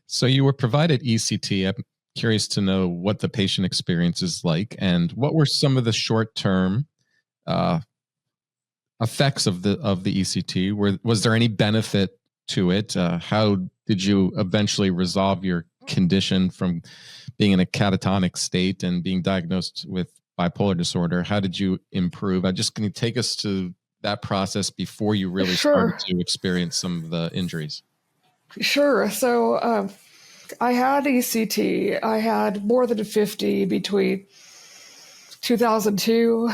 So you were provided ECT. I'm curious to know what the patient experience is like, and what were some of the short-term uh, effects of the ECT? Was there any benefit to it? How did you eventually resolve your condition from being in a catatonic state and being diagnosed with bipolar disorder? How did you improve? Can you take us to that process before you really started to experience some of the injuries? Sure. So I had ECT. I had more than 50 between 2002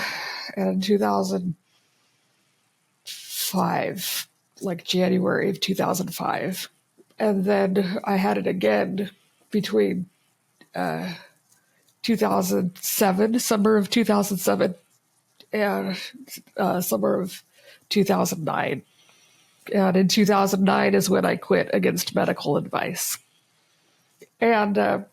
and 2005, like January of 2005. And then I had it again between 2007, summer of 2007, and summer of 2009. And in 2009 is when I quit against medical advice. And the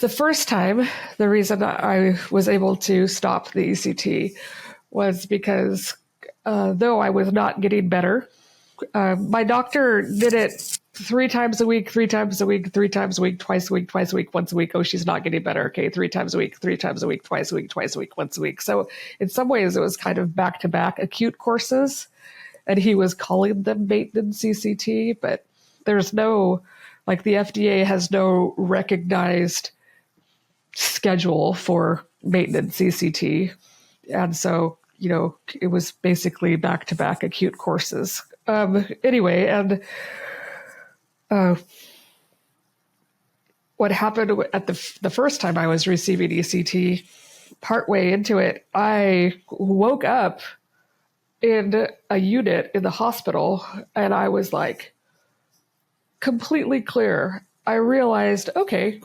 first time, the reason I was able to stop the ECT was because though I was not getting better, my doctor did it 3 times a week, 3 times a week, 3 times a week, twice a week, twice a week, once a week. Oh, she's not getting better. Okay, 3 times a week, 3 times a week, twice a week, twice a week, once a week. So in some ways, it was kind of back-to-back acute courses, and he was calling them maintenance ECT, but there's no, like the FDA has no recognized schedule for maintenance ECT. And so, it was basically back-to-back acute courses. Anyway, and what happened at the first time I was receiving ECT, partway into it, I woke up in a unit in the hospital, and I was like completely clear. I realized, okay,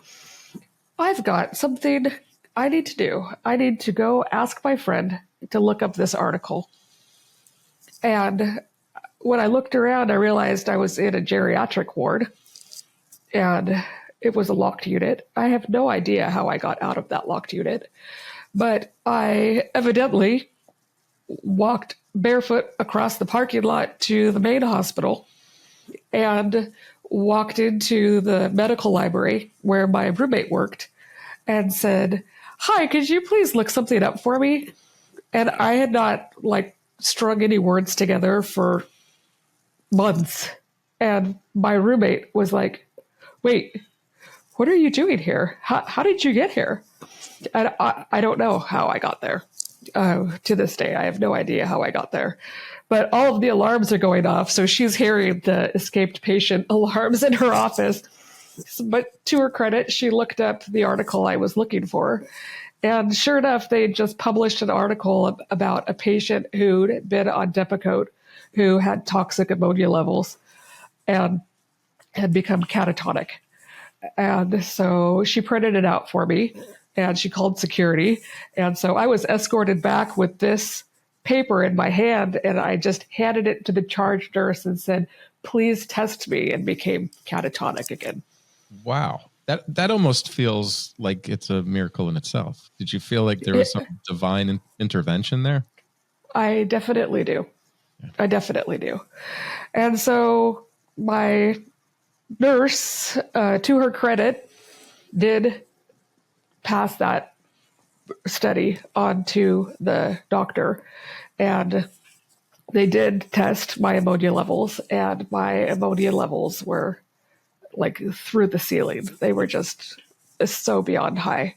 I've got something I need to do. I need to go ask my friend to look up this article. And when I looked around, I realized I was in a geriatric ward, and it was a locked unit. I have no idea how I got out of that locked unit, but I evidently walked barefoot across the parking lot to the main hospital and walked into the medical library where my roommate worked and said, "Hi, could you please look something up for me?" And I had not strung any words together for months. And my roommate was like, "Wait, what are you doing here? How did you get here?" And I don't know how I got there. To this day, I have no idea how I got there. But all of the alarms are going off, so she's hearing the escaped patient alarms in her office. But to her credit, she looked up the article I was looking for. And sure enough, they just published an article about a patient who'd been on Depakote who had toxic ammonia levels and had become catatonic. And so she printed it out for me, and she called security. And so I was escorted back with this paper in my hand, and I just handed it to the charge nurse and said, "Please test me," and became catatonic again. Wow. That almost feels like it's a miracle in itself. Did you feel like there was some divine intervention there? I definitely do. Yeah. I definitely do. And so my nurse, to her credit, did pass that study on to the doctor, and they did test my ammonia levels, and my ammonia levels were through the ceiling. They were just so beyond high.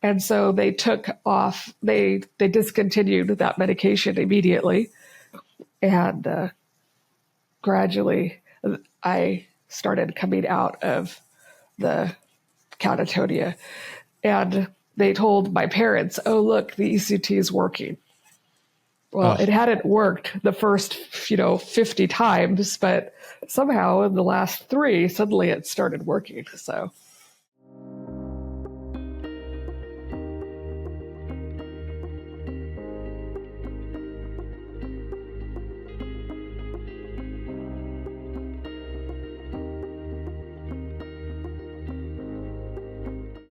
And so they took off, they discontinued that medication immediately. And gradually I started coming out of the catatonia. And they told my parents, "Oh, look, the ECT is working." Well, It hadn't worked the first, 50 times, but somehow in the last 3, suddenly it started working. So